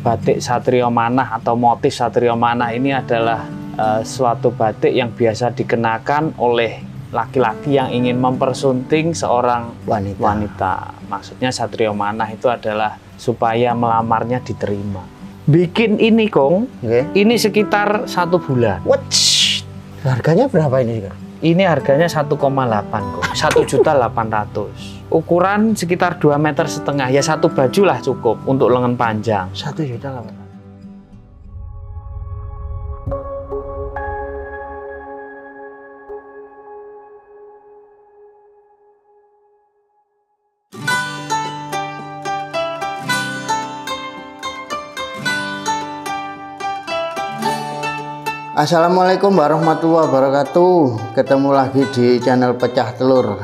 Batik Satrio Manah atau motif Satrio Manah ini adalah suatu batik yang biasa dikenakan oleh laki-laki yang ingin mempersunting seorang wanita. Maksudnya Satrio Manah itu adalah supaya melamarnya diterima. Bikin ini Kong, ini sekitar 1 bulan. Harganya berapa ini? Ini harganya 1,8 Kong, 1.800.000. Ukuran sekitar 2,5 meter. Ya 1 baju lah cukup untuk lengan panjang. 1.800.000. Assalamualaikum warahmatullahi wabarakatuh. Ketemu lagi di channel Pecah Telur.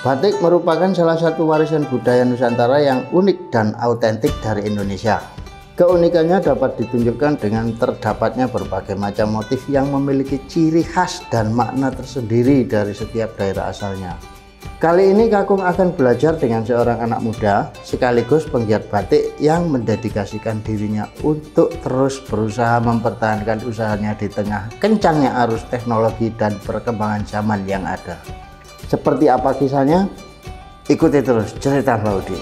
Batik merupakan salah satu warisan budaya Nusantara yang unik dan autentik dari Indonesia. Keunikannya dapat ditunjukkan dengan terdapatnya berbagai macam motif yang memiliki ciri khas dan makna tersendiri dari setiap daerah asalnya. Kali ini Kakung akan belajar dengan seorang anak muda sekaligus penggiat batik yang mendedikasikan dirinya untuk terus berusaha mempertahankan usahanya di tengah kencangnya arus teknologi dan perkembangan zaman yang ada. Seperti apa kisahnya? Ikuti terus cerita Mbak Udi.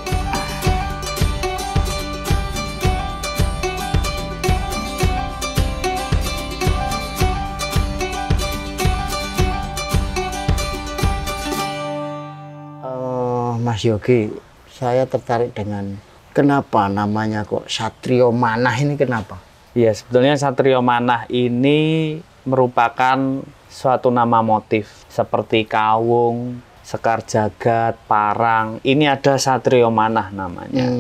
Mas Yogi, saya tertarik dengan kenapa namanya kok Satrio Manah ini, kenapa? Ya, sebetulnya Satrio Manah ini merupakan suatu nama motif seperti kawung, sekar jagat, parang. Ini ada Satrio Manah namanya.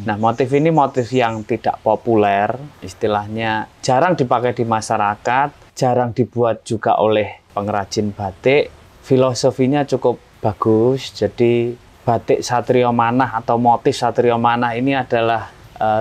Nah, motif ini motif yang tidak populer, istilahnya jarang dipakai di masyarakat, jarang dibuat juga oleh pengrajin batik. Filosofinya cukup bagus, jadi batik Satrio Manah atau motif Satrio Manah ini adalah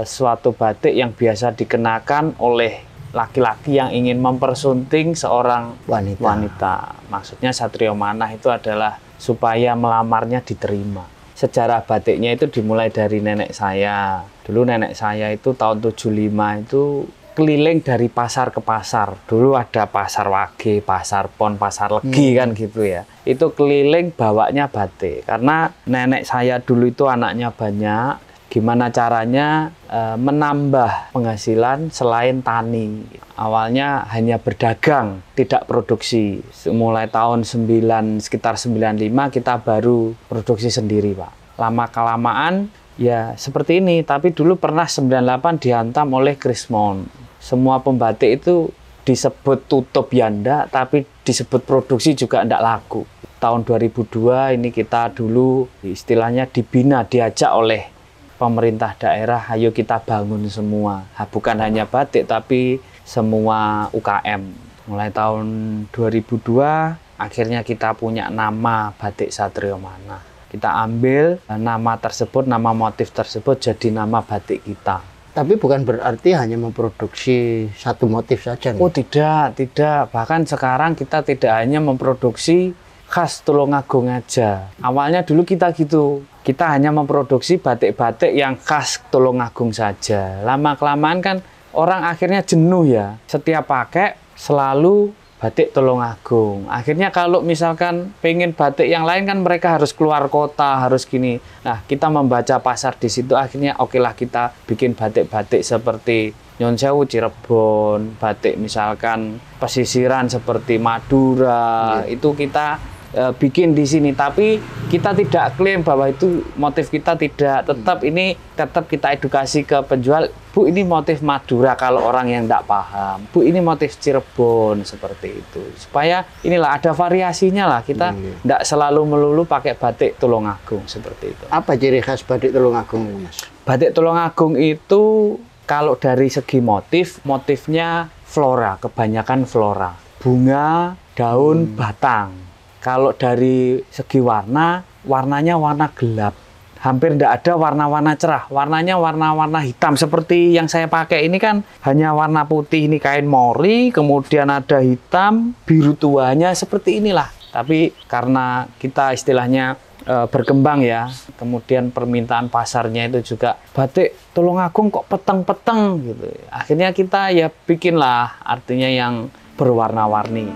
suatu batik yang biasa dikenakan oleh laki-laki yang ingin mempersunting seorang wanita. Maksudnya Satrio Manah itu adalah supaya melamarnya diterima. Sejarah batiknya itu dimulai dari nenek saya. Dulu nenek saya itu tahun 75 itu keliling dari pasar ke pasar. Dulu ada pasar Wage, pasar Pon, pasar Legi kan gitu ya. Itu keliling bawanya batik. Karena nenek saya dulu itu anaknya banyak. Gimana caranya menambah penghasilan selain tani. Awalnya hanya berdagang, tidak produksi. Mulai tahun sekitar 95 kita baru produksi sendiri, Pak. Lama-kelamaan ya seperti ini. Tapi dulu pernah 98 dihantam oleh Krismon. Semua pembatik itu disebut tutup ya enggak, tapi disebut produksi juga enggak laku. Tahun 2002 ini kita dulu istilahnya dibina, diajak oleh pemerintah daerah, ayo kita bangun semua. Bukan hanya batik, tapi semua UKM. Mulai tahun 2002, akhirnya kita punya nama Batik Satrio Manah. Kita ambil nama tersebut, nama motif tersebut jadi nama batik kita. Tapi bukan berarti hanya memproduksi satu motif saja nih? Oh tidak. Bahkan sekarang kita tidak hanya memproduksi khas Tulungagung aja. Awalnya dulu kita gitu. Kita hanya memproduksi batik-batik yang khas Tulungagung saja. Lama-kelamaan kan orang akhirnya jenuh ya. Setiap pakai selalu batik Tulungagung. Akhirnya kalau misalkan pengen batik yang lain kan mereka harus keluar kota, harus gini. Nah, kita membaca pasar di situ akhirnya okelah kita bikin batik-batik seperti Nyon Sewu, Cirebon, batik misalkan pesisiran seperti Madura. Itu kita bikin di sini, tapi kita tidak klaim bahwa itu motif kita, tidak. Tetap kita edukasi ke penjual, Bu ini motif Madura kalau orang yang tidak paham, Bu ini motif Cirebon, seperti itu. Supaya inilah ada variasinya lah, kita tidak selalu melulu pakai batik Tulungagung seperti itu. Apa ciri khas batik Tulungagung ini, Mas? Batik Tulungagung itu kalau dari segi motifnya flora, kebanyakan flora, bunga, daun, batang. Kalau dari segi warnanya warna gelap. Hampir tidak ada warna-warna cerah. Warnanya warna-warna hitam. Seperti yang saya pakai ini kan hanya warna putih, ini kain mori, kemudian ada hitam, biru tuanya, seperti inilah. Tapi karena kita istilahnya berkembang ya. Kemudian permintaan pasarnya itu juga batik Tulungagung kok peteng-peteng gitu. Akhirnya kita ya bikinlah artinya yang berwarna-warni.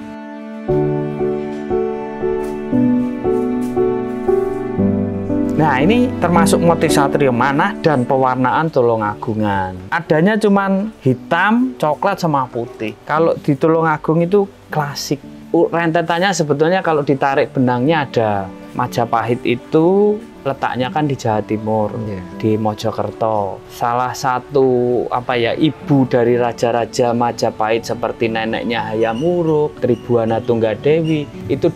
Nah, ini termasuk motif Satrio Manah dan pewarnaan Tulungagungan. Adanya cuman hitam, coklat, sama putih. Kalau di Tulungagung itu klasik. Rentetannya sebetulnya kalau ditarik benangnya ada Majapahit itu letaknya kan di Jawa Timur, di Mojokerto. Salah satu ibu dari raja-raja Majapahit seperti neneknya Hayam Wuruk, Tribuana Tunggadewi itu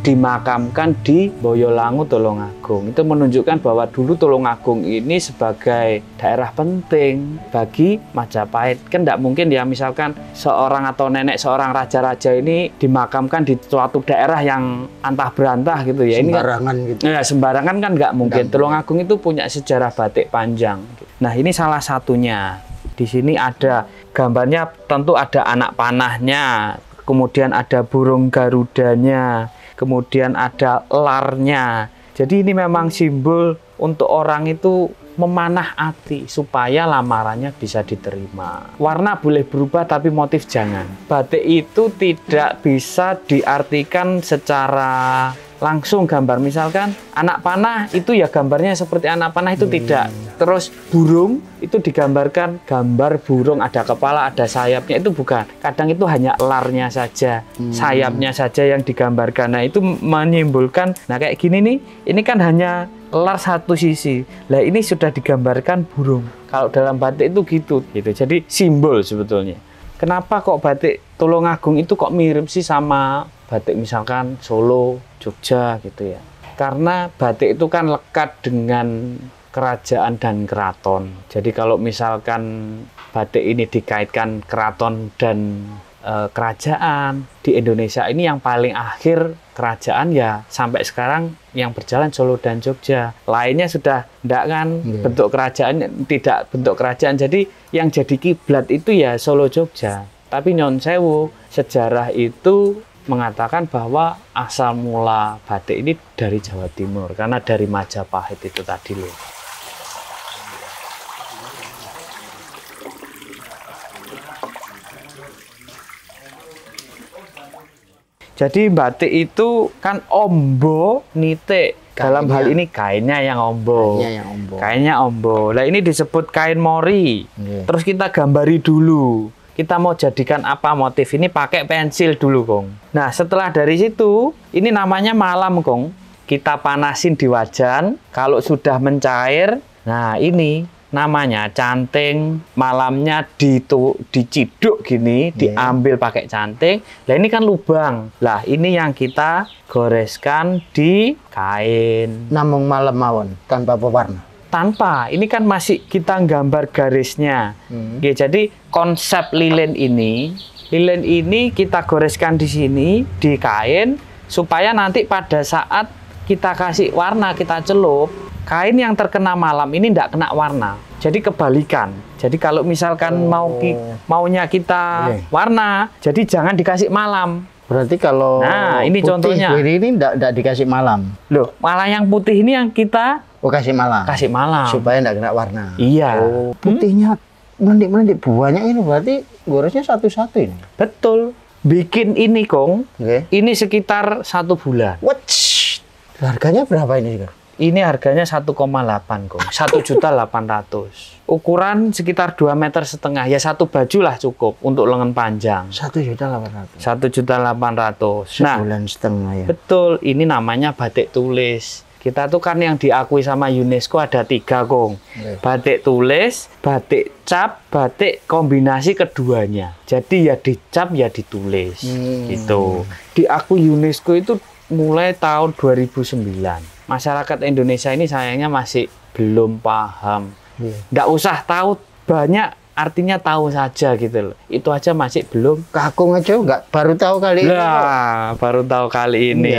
dimakamkan di Boyolangu Tulungagung. Itu menunjukkan bahwa dulu Tulungagung ini sebagai daerah penting bagi Majapahit. Kan tidak mungkin ya misalkan seorang atau nenek seorang raja-raja ini dimakamkan di suatu daerah yang antah berantah gitu ya. Sembarangan ini kan, gitu. Ya, sembarangan kan nggak mungkin. Tulungagung itu punya sejarah batik panjang. Nah, ini salah satunya. Di sini ada gambarnya, tentu ada anak panahnya, kemudian ada burung garudanya, kemudian ada larnya. Jadi ini memang simbol untuk orang itu memanah hati supaya lamarannya bisa diterima. Warna boleh berubah tapi motif jangan. Batik itu tidak bisa diartikan secara langsung gambar. Misalkan anak panah itu ya gambarnya seperti anak panah itu tidak. Terus burung itu digambarkan gambar burung ada kepala, ada sayapnya, itu bukan. Kadang itu hanya larnya saja, sayapnya saja yang digambarkan. Nah, itu menyimpulkan, nah kayak gini nih, ini kan hanya lar satu sisi. Lah ini sudah digambarkan burung. Kalau dalam batik itu gitu. Jadi simbol sebetulnya. Kenapa kok batik Tulungagung itu kok mirip sih sama batik misalkan Solo, Jogja gitu ya? Karena batik itu kan lekat dengan kerajaan dan keraton. Jadi kalau misalkan batik ini dikaitkan keraton dan kerajaan di Indonesia ini yang paling akhir kerajaan ya sampai sekarang yang berjalan Solo dan Jogja. Lainnya sudah tidak kan bentuk kerajaan, tidak bentuk kerajaan. Jadi yang jadi kiblat itu ya Solo Jogja. Tapi Nyon Sewu sejarah itu mengatakan bahwa asal mula batik ini dari Jawa Timur karena dari Majapahit itu tadi loh. Jadi batik itu kan ombo nite. Dalam hal ini kainnya yang ombo. Kainnya ombo. Nah, ini disebut kain mori. Terus kita gambari dulu. Kita mau jadikan apa motif ini, pakai pensil dulu, Kong. Nah, setelah dari situ, ini namanya malam, Kong. Kita panasin di wajan. Kalau sudah mencair, nah ini namanya canting. Malamnya diciduk gini, diambil pakai canting. Nah, ini kan lubang. Lah, ini yang kita goreskan di kain. Namung malam mawon, tanpa pewarna. Tanpa, ini kan masih kita gambar garisnya. Ya, jadi konsep lilin ini kita goreskan di sini di kain supaya nanti pada saat kita kasih warna, kita celup, kain yang terkena malam ini tidak kena warna. Jadi kebalikan. Jadi kalau misalkan maunya kita warna, jadi jangan dikasih malam. Berarti kalau ini contohnya. Ini tidak dikasih malam. Loh, malah yang putih ini yang kita kasih malam. Kasih malam. Supaya tidak kena warna. Iya. Putihnya melendik-melendik banyak ini berarti goresnya satu-satu ini. Betul. Bikin ini, Kong. Ini sekitar 1 bulan. Harganya berapa ini, Kang? Ini harganya 1,8, Kong. 1.800.000. Ukuran sekitar 2,5 meter. Ya satu baju lah cukup untuk lengan panjang. 1.800.000. 1.800.000. Sebulan setengah ya. Betul. Ini namanya batik tulis. Kita tuh kan yang diakui sama UNESCO ada 3, Kong. Batik tulis, batik cap, batik kombinasi keduanya. Jadi ya dicap ya ditulis. Gitu. Diakui UNESCO itu mulai tahun 2009. Masyarakat Indonesia ini sayangnya masih belum paham. Nggak usah tahu banyak, artinya tahu saja gitu loh. Itu aja masih belum. Kakung aja nggak, baru tahu kali ini. Nah, baru tahu kali ini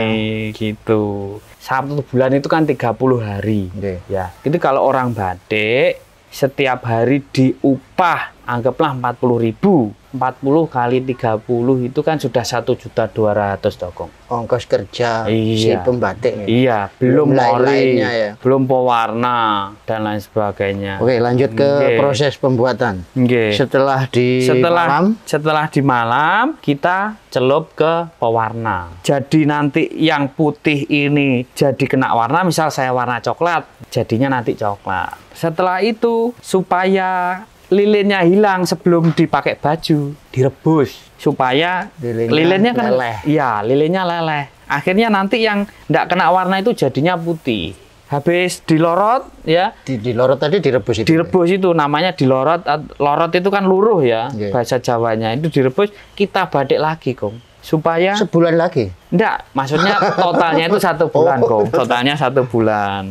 gitu. 1 bulan itu kan 30 hari. Ya. Itu kalau orang batik setiap hari diupah anggaplah 40.000. 40 kali 30 itu kan sudah 1.200.000 Kong. Ongkos kerja si pembatik. Iya, belum mori, ya. belum pewarna dan lain sebagainya. Oke, lanjut ke proses pembuatan. Setelah di malam kita celup ke pewarna. Jadi nanti yang putih ini jadi kena warna, misal saya warna coklat, jadinya nanti coklat. Setelah itu supaya lilinnya hilang sebelum dipakai baju, direbus supaya lilinnya kan leleh. Iya, lilinnya leleh. Akhirnya nanti yang enggak kena warna itu jadinya putih. Habis dilorot ya. Dilorot tadi direbus itu. Direbus itu namanya dilorot. Lorot itu kan luruh ya, bahasa Jawanya. Itu direbus, kita batik lagi, Kong. Supaya sebulan lagi? Enggak, maksudnya totalnya itu 1 bulan, Kong. Totalnya 1 bulan.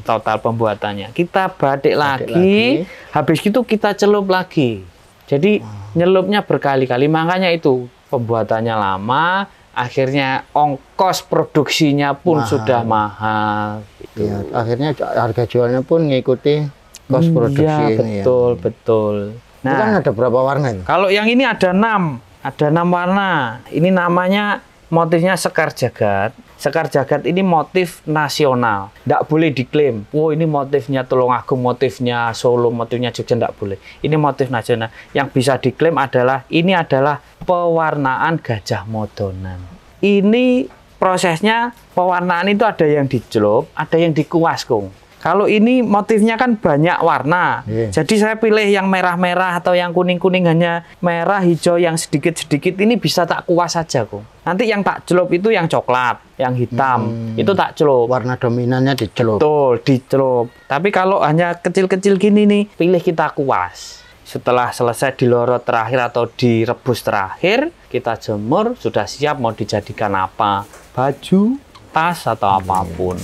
Total pembuatannya. Kita batik lagi, habis itu kita celup lagi. Jadi nyelupnya berkali-kali, makanya itu pembuatannya lama, akhirnya ongkos produksinya pun sudah mahal. Gitu. Ya, akhirnya harga jualnya pun ngikuti kos produksi ini. Betul. Nah, itu kan ada berapa warna itu? Kalau yang ini ada 6. Ada 6 warna. Ini namanya motifnya Sekar Jagad. Sekar Jagad ini motif nasional. Nggak boleh diklaim. Oh, ini motifnya Tulungagung, motifnya Solo, motifnya Jogja. Nggak boleh. Ini motif nasional. Yang bisa diklaim adalah, ini adalah pewarnaan Gajah Modonan. Ini prosesnya, pewarnaan itu ada yang dicelup, ada yang dikuas, Kong. Kalau ini motifnya kan banyak warna, jadi saya pilih yang merah-merah atau yang kuning-kuning, hanya merah, hijau, yang sedikit-sedikit ini bisa tak kuas saja, Kong. Nanti yang tak celup itu yang coklat, yang hitam, itu tak celup. Warna dominannya dicelup. Betul, dicelup. Tapi kalau hanya kecil-kecil gini nih, pilih kita kuas. Setelah selesai dilorot terakhir atau direbus terakhir, kita jemur, sudah siap mau dijadikan apa? Baju, tas, atau apapun.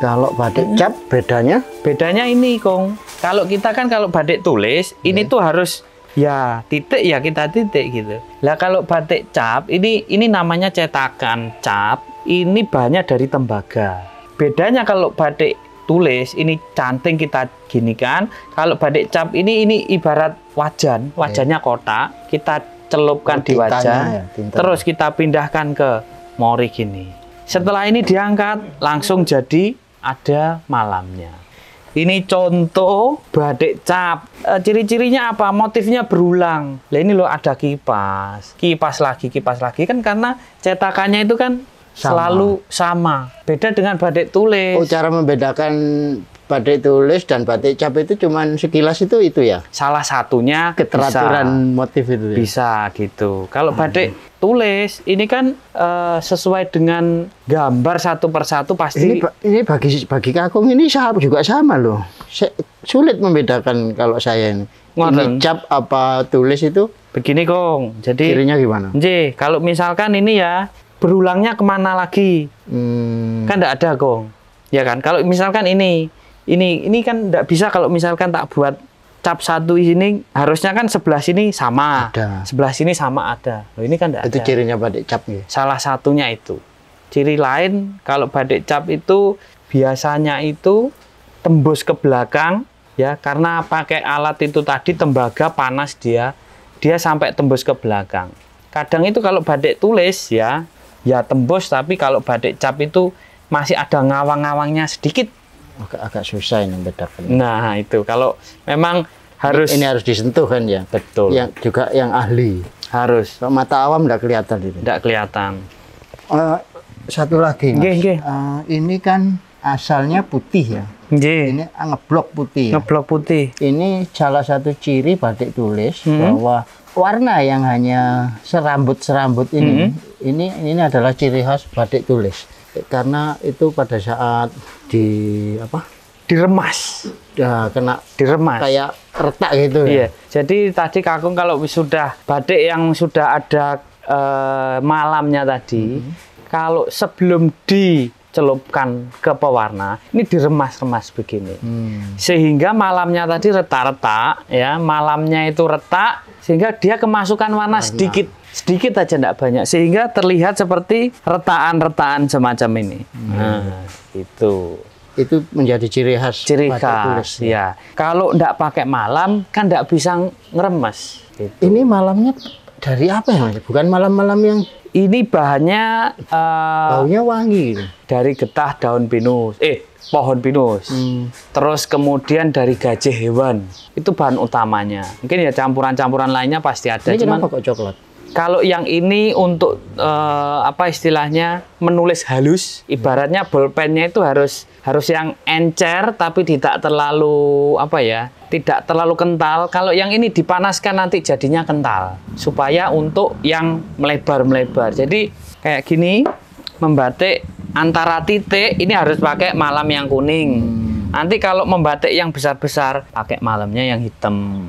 Kalau batik cap bedanya? Bedanya ini, Kong. Kalau kita kan kalau batik tulis, ini tuh harus ya titik ya kita titik gitu. Lah kalau batik cap, ini namanya cetakan cap. Ini bahannya dari tembaga. Bedanya kalau batik tulis, ini canting kita gini kan. Kalau batik cap ini ibarat wajan, wajannya kotak. Kita celupkan di wajan, terus kita pindahkan ke mori gini. Setelah ini diangkat, langsung jadi ada malamnya. Ini contoh batik cap. Ciri-cirinya apa? Motifnya berulang. Nah, ini loh ada kipas lagi kan karena cetakannya itu kan selalu sama. Beda dengan batik tulis. Oh, cara membedakan batik tulis dan batik cap itu cuman sekilas itu ya? Salah satunya keteraturan motif itu. Bisa gitu. Kalau batik tulis ini kan sesuai dengan gambar satu persatu pasti. Ini bagi kakung ini juga sama loh. Sulit membedakan kalau saya ini. Ini cap apa tulis itu? Begini, Kong. Jadi cirinya gimana? Kalau misalkan ini ya berulangnya kemana lagi? Kan enggak ada, Kong. Ya kan? Kalau misalkan ini kan enggak bisa kalau misalkan tak buat cap satu ini, harusnya kan sebelah sini sama, sebelah sini sama ada. Loh, ini kan enggak ada. Itu cirinya batik cap ya? Salah satunya itu. Ciri lain kalau batik cap itu biasanya itu tembus ke belakang ya, karena pakai alat itu tadi tembaga panas dia sampai tembus ke belakang. Kadang itu kalau batik tulis ya tembus, tapi kalau batik cap itu masih ada ngawang-ngawangnya sedikit. Agak susah ini membedakan. Nah, itu kalau memang harus ini harus disentuh kan ya. Betul. Yang ahli. Harus. Kalau mata awam enggak kelihatan itu. Enggak kelihatan. Satu lagi, Mas. Ini kan asalnya putih ya. Ini ngeblok putih. Ya? Ngeblok putih. Ini salah satu ciri batik tulis bahwa warna yang hanya serambut-serambut ini adalah ciri khas batik tulis. Karena itu pada saat diremas, ya diremas kayak retak gitu. Iya. Jadi tadi kakung kalau sudah batik yang sudah ada malamnya tadi, kalau sebelum dicelupkan ke pewarna, ini diremas-remas begini, sehingga malamnya tadi retak-retak, ya malamnya itu retak, sehingga dia kemasukan warna sedikit. sedikit aja, enggak banyak, sehingga terlihat seperti retaan-retaan semacam ini. Nah, itu menjadi ciri khas batik tulis. Ya. Kalau enggak pakai malam kan enggak bisa ngeremes. Gitu. Ini malamnya dari apa ya, Mas? Bukan malam-malam yang ini bahannya baunya wangi gitu. Dari getah daun pinus, pohon pinus. Terus kemudian dari gajah hewan. Itu bahan utamanya. Mungkin ya campuran-campuran lainnya pasti ada. Ini kenapa kok coklat? Kalau yang ini untuk apa istilahnya menulis halus, ibaratnya bolpennya itu harus yang encer tapi tidak terlalu tidak terlalu kental. Kalau yang ini dipanaskan nanti jadinya kental, supaya untuk yang melebar-melebar. Jadi kayak gini, membatik antara titik ini harus pakai malam yang kuning. Nanti kalau membatik yang besar-besar pakai malamnya yang hitam.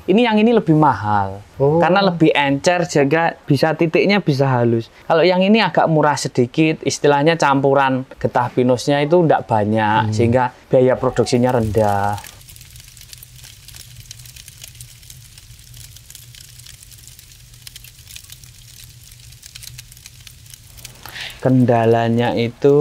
Yang ini lebih mahal karena lebih encer, juga bisa titiknya bisa halus. Kalau yang ini agak murah sedikit, istilahnya campuran getah pinusnya itu tidak banyak, sehingga biaya produksinya rendah. Kendalanya itu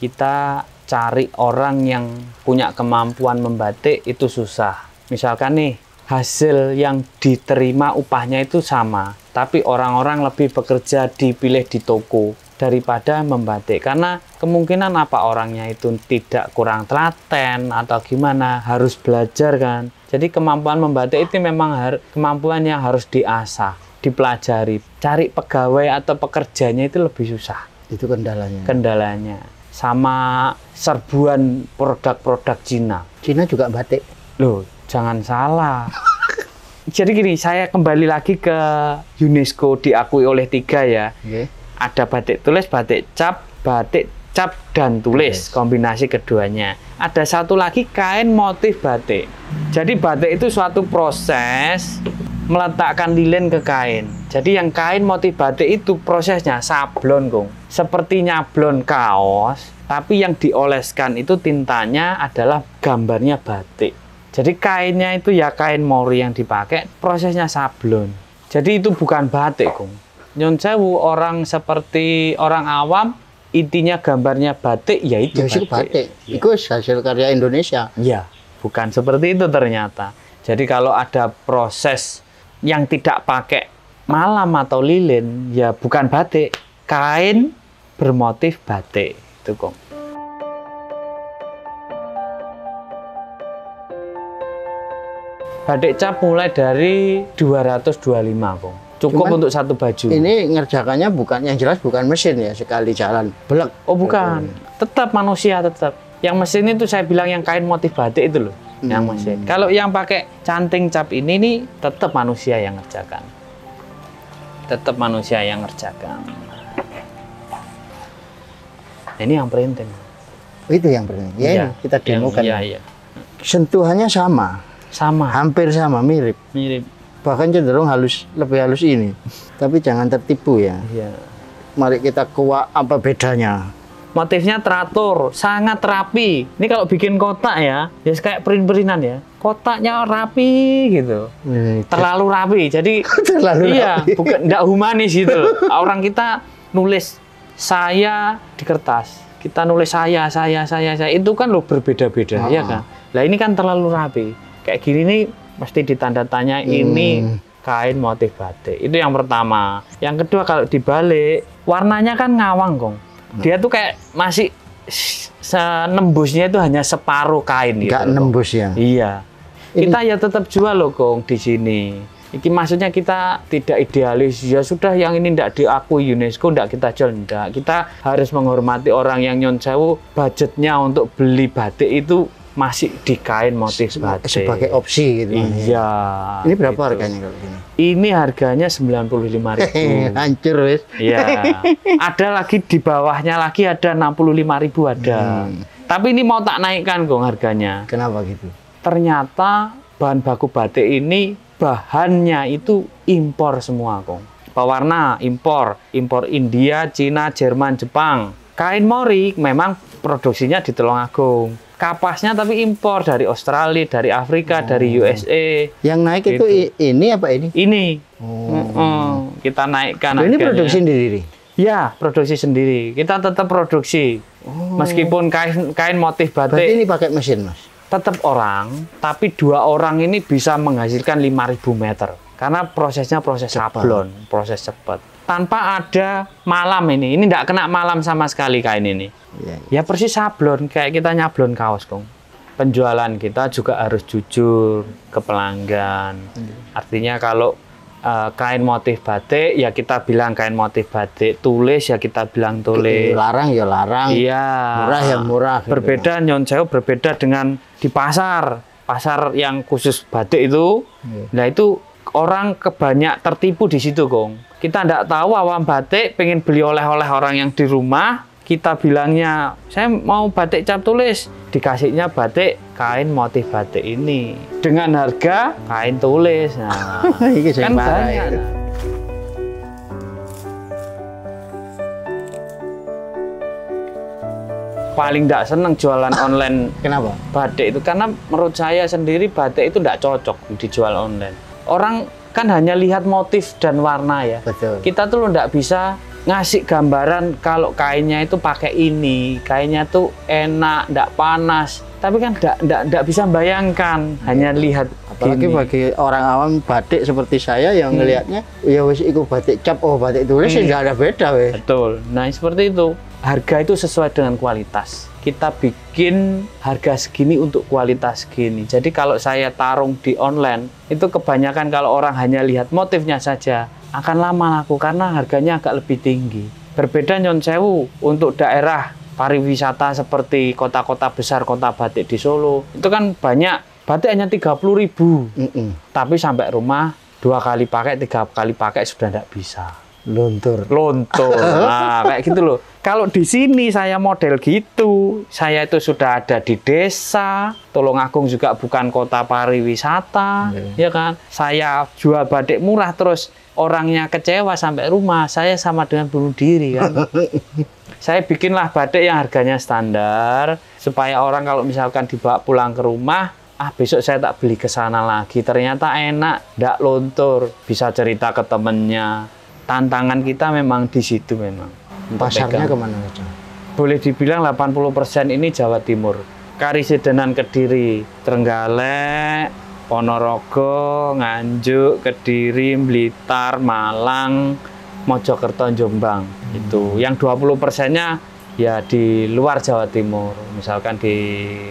kita cari orang yang punya kemampuan membatik itu susah. Misalkan nih, hasil yang diterima upahnya itu sama, tapi orang-orang lebih bekerja dipilih di toko daripada membatik. Karena kemungkinan apa orangnya itu tidak kurang telaten atau gimana, harus belajar kan. Jadi kemampuan membatik itu memang kemampuan yang harus diasah, dipelajari. Cari pegawai atau pekerjanya itu lebih susah. Itu kendalanya. Kendalanya. Sama serbuan produk-produk Cina. Cina juga batik. Loh, jangan salah. Jadi gini, saya kembali lagi ke UNESCO, diakui oleh 3 ya. Ada batik tulis, batik cap dan tulis, kombinasi keduanya. Ada satu lagi kain motif batik. Jadi batik itu suatu proses meletakkan lilin ke kain. Jadi yang kain motif batik itu prosesnya sablon, Kong. Seperti nyablon kaos, tapi yang dioleskan itu tintanya adalah gambarnya batik. Jadi kainnya itu ya kain mori yang dipakai, prosesnya sablon. Jadi itu bukan batik, Kong. Nyun sewu, orang seperti orang awam, intinya gambarnya batik, ya itu batik. Ya. Itu hasil karya Indonesia. Ya, bukan seperti itu ternyata. Jadi kalau ada proses yang tidak pakai malam atau lilin, ya bukan batik. Kain bermotif batik, itu, Kong. Batik cap mulai dari 225, Kong. Cukup untuk satu baju. Ini ngerjakannya bukan, yang jelas bukan mesin ya, sekali jalan belek. Oh bukan, tetap manusia tetap. Yang mesin itu saya bilang yang kain motif batik itu loh, yang mesin. Kalau yang pakai canting cap ini nih tetap manusia yang ngerjakan. Tetap manusia yang ngerjakan. Ini yang printing. Itu yang printing. Ya, ini kita demokan. Iya. Sentuhannya sama. Sama. Hampir sama, mirip. Mirip. Bahkan cenderung halus, lebih halus ini. Tapi jangan tertipu ya. Iya. Mari kita kuak apa bedanya. Motifnya teratur, sangat rapi. Ini kalau bikin kotak ya kayak print-printan ya. Kotaknya rapi gitu. Terlalu rapi. Jadi rapi. Bukan enggak humanis gitu. Orang kita nulis saya di kertas. Kita nulis saya. Itu kan lo berbeda-beda, ya kan? Lah ini kan terlalu rapi. Kayak gini nih pasti ditanda tanya ini kain motif batik. Itu yang pertama. Yang kedua kalau dibalik, warnanya kan ngawang, Kong. Dia tuh kayak masih nembusnya itu hanya separuh kain gitu. Nggak nembus ya? Iya. Kita ya tetap jual loh, Kong, di sini. Ini maksudnya kita tidak idealis. Ya sudah, yang ini tidak diakui UNESCO, tidak kita jual, tidak. Kita harus menghormati orang yang nyun sewu, budgetnya untuk beli batik itu masih di kain motif batik. Sebagai opsi gitu. Iya. Ini berapa harganya kalau gini? Ini harganya 95.000. Hancur wis. Iya. Ada lagi di bawahnya lagi ada 65.000 ada. Tapi ini mau tak naikkan, Kong, harganya. Kenapa gitu? Ternyata bahan baku batik ini bahannya itu impor semua, Kong. Pewarna impor India, Cina, Jerman, Jepang. Kain mori memang produksinya di Tulungagung. Kapasnya tapi impor dari Australia, dari Afrika, dari USA. Yang naik gitu. Itu ini apa ini? Ini. kita naikkan Ini harganya. produksi sendiri? Ya, produksi sendiri. Kita tetap produksi. Meskipun kain motif Berarti batik ini pakai mesin, Mas? tetap orang, tapi 2 orang ini bisa menghasilkan 5.000 meter. Karena prosesnya proses sablon, proses cepat. Tanpa ada malam ini tidak kena malam sama sekali kain ini. Ya persis sablon, kayak kita nyablon kaos, Kong. Penjualan kita juga harus jujur ke pelanggan. Artinya kalau kain motif batik, ya kita bilang kain motif batik. Tulis, ya kita bilang tulis. Larang ya larang. Iya. Murah ya murah. Gitu. Berbeda Nyon Sewu, berbeda dengan di pasar. Pasar yang khusus batik itu. Nah itu orang kebanyak tertipu di situ, Kong. Kita tidak tahu awam batik pengen beli oleh-oleh orang yang di rumah. Kita bilangnya, saya mau batik cap tulis. Dikasihnya batik kain motif batik ini. Dengan harga kain tulis. Nah, kan banyak. Paling tidak senang jualan online. Kenapa? Batik itu. Karena menurut saya sendiri batik itu tidak cocok dijual online. Orang kan hanya lihat motif dan warna ya. Betul. Kita tuh tidak bisa ngasih gambaran kalau kainnya itu pakai ini, kainnya tuh enak, tidak panas. Tapi kan tidak bisa bayangkan, hanya lihat. Apalagi gini. bagi orang awam batik seperti saya yang ngelihatnya, ya wis iku batik cap, oh batik tulis, ya nggak ada beda weh. Betul. Nah seperti itu. Harga itu sesuai dengan kualitas. Kita bikin harga segini untuk kualitas segini. Jadi kalau saya tarung di online, itu kebanyakan kalau orang hanya lihat motifnya saja, akan lama laku karena harganya agak lebih tinggi. Berbeda Nyon Sewu untuk daerah pariwisata seperti kota-kota besar, kota batik di Solo, itu kan banyak batik hanya 30.000. Tapi sampai rumah 2 kali pakai, 3 kali pakai sudah tidak bisa. Luntur. Nah, kayak gitu loh. Kalau di sini saya model gitu, saya itu sudah ada di desa, Tulungagung juga bukan kota pariwisata, ya kan? Saya jual batik murah terus orangnya kecewa sampai rumah, saya sama dengan bunuh diri kan. Saya bikinlah batik yang harganya standar supaya orang kalau misalkan dibawa pulang ke rumah, besok saya tak beli ke sana lagi. Ternyata enak, ndak luntur, bisa cerita ke temennya. Tantangan kita memang di situ memang. Pasarnya kemana aja? Boleh dibilang 80% ini Jawa Timur. Karisidenan Kediri, Trenggalek, Ponorogo, Nganjuk, Kediri, Blitar, Malang, Mojokerto, Jombang. Itu. Yang 20%-nya ya di luar Jawa Timur. Misalkan di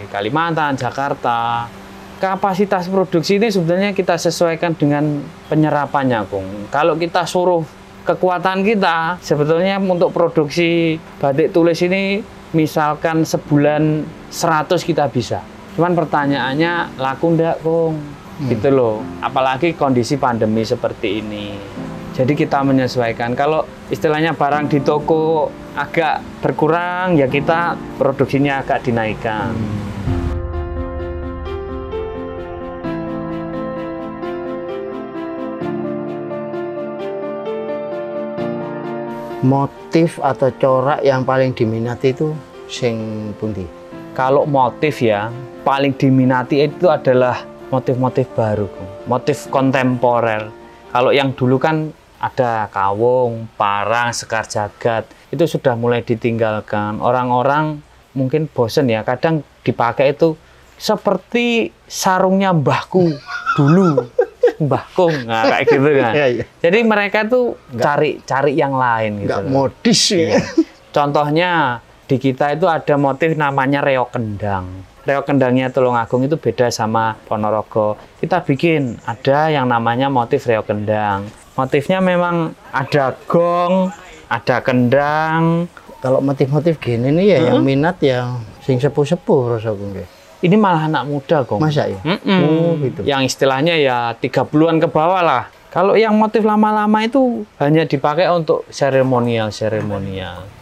Kalimantan, Jakarta. Kapasitas produksi ini sebenarnya kita sesuaikan dengan penyerapannya, Kung. Kalau kita suruh kekuatan kita sebetulnya untuk produksi batik tulis ini misalkan sebulan 100 kita bisa. Cuman pertanyaannya laku ndak, Kung? Gitu loh. Apalagi kondisi pandemi seperti ini. Jadi kita menyesuaikan. Kalau istilahnya barang di toko agak berkurang, ya kita produksinya agak dinaikkan. Motif atau corak yang paling diminati itu sing pundi? Kalau motif ya, paling diminati itu adalah motif-motif baru, motif kontemporer. Kalau yang dulu kan ada kawung, parang, sekar jagat, itu sudah mulai ditinggalkan. Orang-orang mungkin bosen ya, kadang dipakai itu seperti sarungnya mbahku dulu. Mbahkung, nah, kayak gitu kan. Iya. Jadi mereka tuh cari yang lain gitu. Nggak modis ya. Contohnya di kita itu ada motif namanya reok kendang. Reok kendangnya Tulungagung itu beda sama Ponorogo. Kita bikin ada yang namanya motif reok kendang. Motifnya memang ada gong, ada kendang. Kalau motif-motif gini nih ya yang minat yang sing sepuh-sepuh rasaku nggih. Ini malah anak muda, Kong. Masa ya? Oh, gitu. Yang istilahnya ya 30-an ke bawah lah. Kalau yang motif lama-lama itu hanya dipakai untuk seremonial.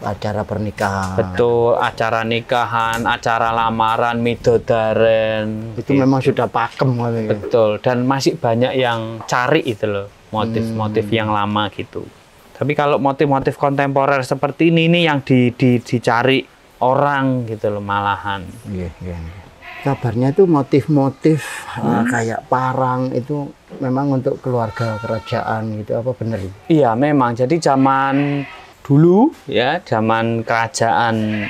Acara pernikahan. Betul, acara nikahan, acara lamaran, midodaren. Itu memang sudah pakem. Betul, dan masih banyak yang cari itu loh, motif-motif yang lama gitu. Tapi kalau motif-motif kontemporer seperti ini yang dicari orang gitu loh malahan. Iya. kabarnya itu motif-motif kayak parang itu memang untuk keluarga kerajaan gitu, apa benar? Iya, memang. Jadi zaman dulu ya, zaman kerajaan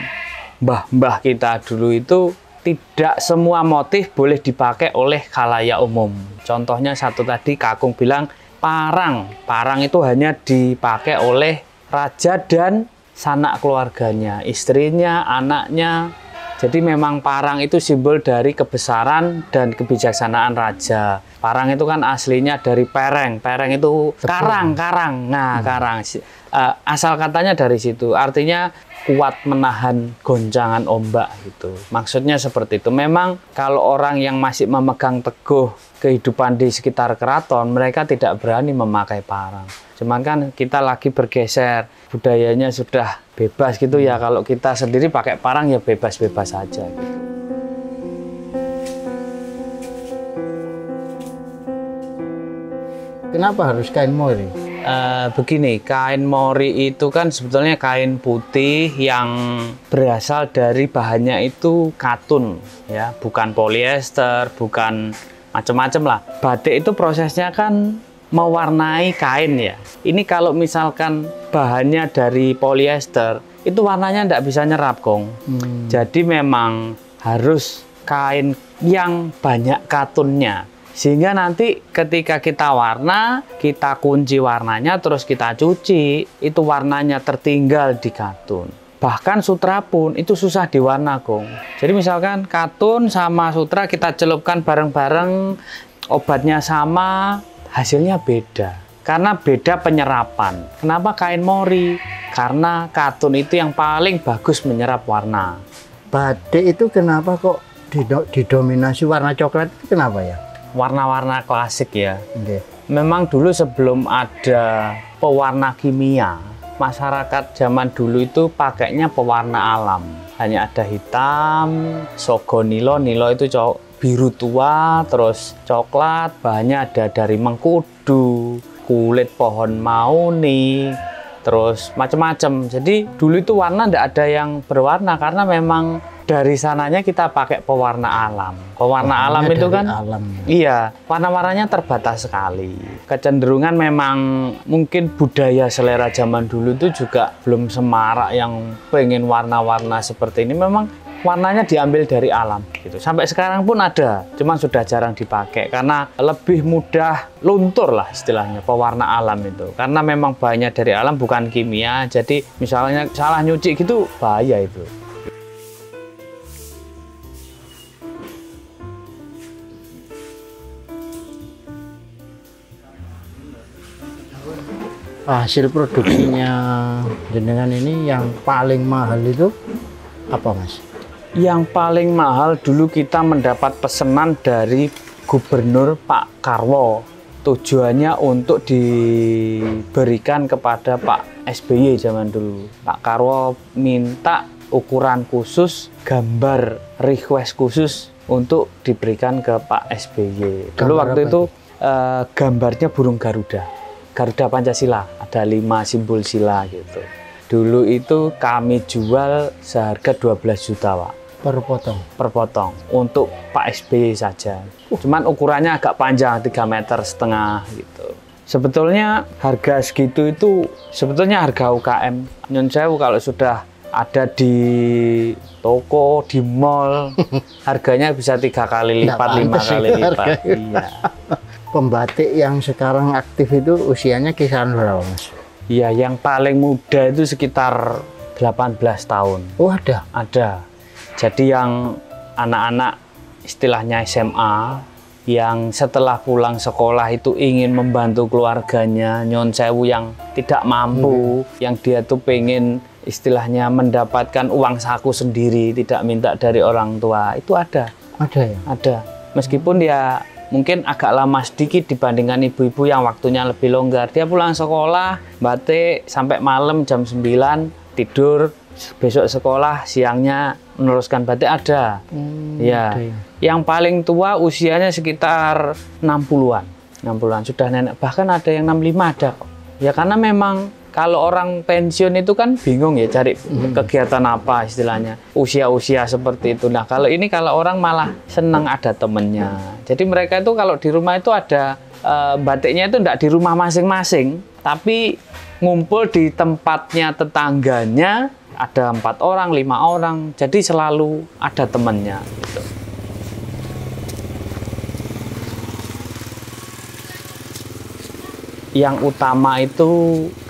mbah-mbah kita dulu itu tidak semua motif boleh dipakai oleh khalayak umum. Contohnya satu tadi Kakung bilang parang. Parang itu hanya dipakai oleh raja dan sanak keluarganya, istrinya, anaknya. Jadi memang parang itu simbol dari kebesaran dan kebijaksanaan raja. Parang itu kan aslinya dari pereng. Pereng itu karang. Nah, karang. Asal katanya dari situ. Artinya kuat menahan goncangan ombak gitu. Maksudnya seperti itu. Memang kalau orang yang masih memegang teguh kehidupan di sekitar keraton, mereka tidak berani memakai parang. Cuman kan kita lagi bergeser, budayanya sudah bebas gitu ya. Kalau kita sendiri pakai parang ya bebas-bebas saja gitu. Kenapa harus kain mori? Begini, kain mori itu kan sebetulnya kain putih yang berasal dari bahannya itu katun, ya, bukan polyester, bukan macam-macam lah. Batik itu prosesnya kan mewarnai kain ya. Ini kalau misalkan bahannya dari polyester, itu warnanya tidak bisa nyerap, Kong. Jadi memang harus kain yang banyak katunnya. Sehingga nanti ketika kita warna, kita kunci warnanya, terus kita cuci, itu warnanya tertinggal di katun. Bahkan sutra pun itu susah diwarna, Kong. Jadi misalkan katun sama sutra kita celupkan bareng-bareng, obatnya sama, hasilnya beda. Karena beda penyerapan. Kenapa kain mori? Karena katun itu yang paling bagus menyerap warna. Batik itu kenapa kok didominasi warna coklat? Kenapa ya? Warna-warna klasik ya. Okay. Memang dulu sebelum ada pewarna kimia, masyarakat zaman dulu itu pakainya pewarna alam. Hanya ada hitam, sogo nilo, nilo itu biru tua, terus coklat, bahannya ada dari mengkudu, kulit pohon mauni, terus macam-macam. Jadi dulu itu warna tidak ada yang berwarna karena memang dari sananya kita pakai pewarna alam. Pewarna alam itu kan, alam. Iya, warna-warnanya terbatas sekali. Kecenderungan memang mungkin budaya selera zaman dulu itu juga belum semarak yang pengen warna-warna seperti ini. Memang warnanya diambil dari alam gitu. Sampai sekarang pun ada, cuman sudah jarang dipakai karena lebih mudah luntur lah istilahnya pewarna alam itu. Karena memang bahannya dari alam bukan kimia. Jadi misalnya salah nyuci gitu bahaya itu. Hasil produksinya jenengan ini yang paling mahal itu apa, Mas? Yang paling mahal dulu kita mendapat pesanan dari Gubernur Pak Karwo. Tujuannya untuk diberikan kepada Pak SBY zaman dulu. Pak Karwo minta ukuran khusus, gambar request khusus untuk diberikan ke Pak SBY. Dulu waktu itu gambarnya burung Garuda. Garuda Pancasila, ada 5 simbol sila gitu. Dulu itu kami jual seharga 12 juta, Pak. Per potong? Per potong, untuk Pak SBY saja. Cuman ukurannya agak panjang, 3,5 meter gitu. Sebetulnya harga segitu itu, sebetulnya harga UKM. Nyun sewu kalau sudah ada di toko, di mall, harganya bisa 3 kali lipat, 5 kali lipat. Iya. Pembatik yang sekarang aktif itu usianya kisaran berapa, Mas? Iya, yang paling muda itu sekitar 18 tahun. Oh, ada? Ada. Jadi yang anak-anak istilahnya SMA, yang setelah pulang sekolah itu ingin membantu keluarganya, nyun sewu yang tidak mampu, yang dia tuh pengen istilahnya mendapatkan uang saku sendiri, tidak minta dari orang tua, itu ada. Ada ya? Ada. Meskipun dia mungkin agak lama sedikit dibandingkan ibu-ibu yang waktunya lebih longgar. Dia pulang sekolah, batik sampai malam jam 9, tidur, besok sekolah, siangnya meneruskan batik ada. Ya. Okay. Yang paling tua usianya sekitar 60-an. 60-an sudah nenek, bahkan ada yang 65 ada kok. Ya karena memang Kalau orang pensiun itu kan bingung ya cari kegiatan apa istilahnya. Usia-usia seperti itu. Nah kalau ini kalau orang malah senang ada temennya. Jadi mereka itu kalau di rumah itu ada batiknya itu enggak di rumah masing-masing. Tapi ngumpul di tempatnya tetangganya. Ada 4 orang, 5 orang. Jadi selalu ada temennya. Gitu. Yang utama itu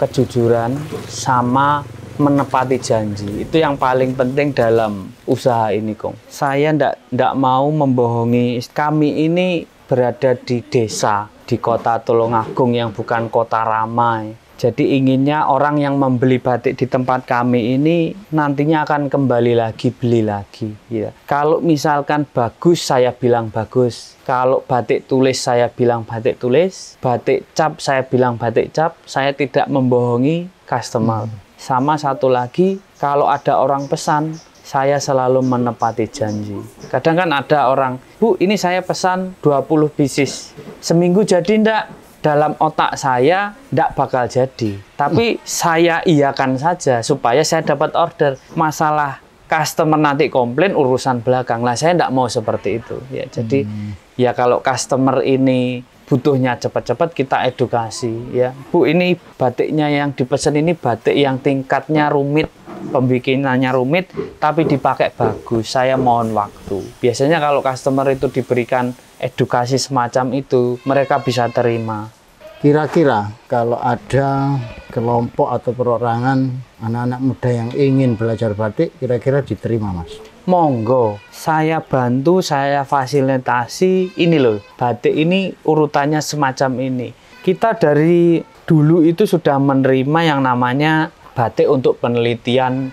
kejujuran sama menepati janji. Itu yang paling penting dalam usaha ini, Kong. Saya ndak mau membohongi. Kami ini berada di desa, di kota Tulungagung yang bukan kota ramai. Jadi inginnya orang yang membeli batik di tempat kami ini nantinya akan kembali lagi, beli lagi. Ya. Kalau misalkan bagus, saya bilang bagus. Kalau batik tulis, saya bilang batik tulis. Batik cap, saya bilang batik cap. Saya tidak membohongi customer. Sama satu lagi, kalau ada orang pesan, saya selalu menepati janji. Kadang kan ada orang, Bu, ini saya pesan 20 pieces. Seminggu jadi enggak? Dalam otak saya tidak bakal jadi, tapi saya iyakan saja supaya saya dapat order. Masalah customer nanti komplain urusan belakang lah, saya tidak mau seperti itu ya. Jadi ya kalau customer ini butuhnya cepat-cepat, kita edukasi ya, Bu, ini batiknya yang dipesan ini batik yang tingkatnya rumit, pembikinannya rumit tapi dipakai bagus, saya mohon waktu. Biasanya kalau customer itu diberikan edukasi semacam itu, mereka bisa terima. Kira-kira kalau ada kelompok atau perorangan anak-anak muda yang ingin belajar batik, kira-kira diterima, Mas? Monggo, saya bantu, saya fasilitasi. Ini loh, batik ini urutannya semacam ini. Kita dari dulu itu sudah menerima yang namanya batik untuk penelitian,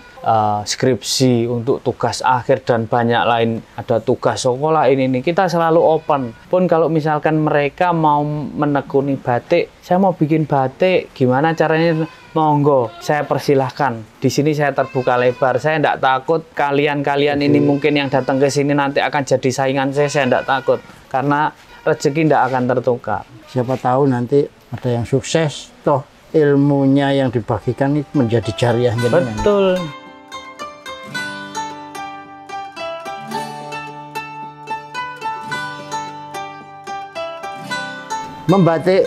skripsi, untuk tugas akhir dan banyak lain, ada tugas sekolah ini kita selalu open. Pun kalau misalkan mereka mau menekuni batik, saya mau bikin batik, gimana caranya? Monggo, saya persilahkan. Di sini saya terbuka lebar. Saya tidak takut kalian ini mungkin yang datang ke sini nanti akan jadi saingan saya tidak takut karena rezeki tidak akan tertukar. Siapa tahu nanti ada yang sukses, toh ilmunya yang dibagikan itu menjadi jariah. Betul. Membatik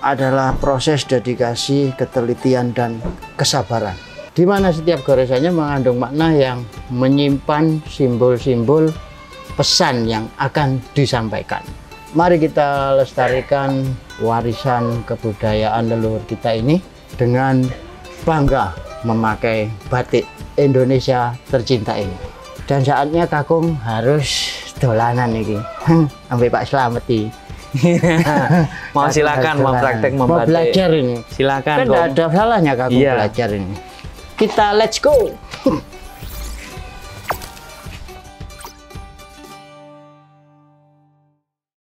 adalah proses dedikasi, ketelitian, dan kesabaran. Di mana setiap goresannya mengandung makna yang menyimpan simbol-simbol pesan yang akan disampaikan. Mari kita lestarikan warisan kebudayaan leluhur kita ini dengan bangga memakai batik Indonesia tercinta ini. Dan saatnya Kakung harus dolanan ini. Sampai Pak Slamet ini. Mau silakan mau praktek membatik. Mau belajar ini. Silakan. Kan tidak ada salahnya Kakung belajar ini. Kita let's go.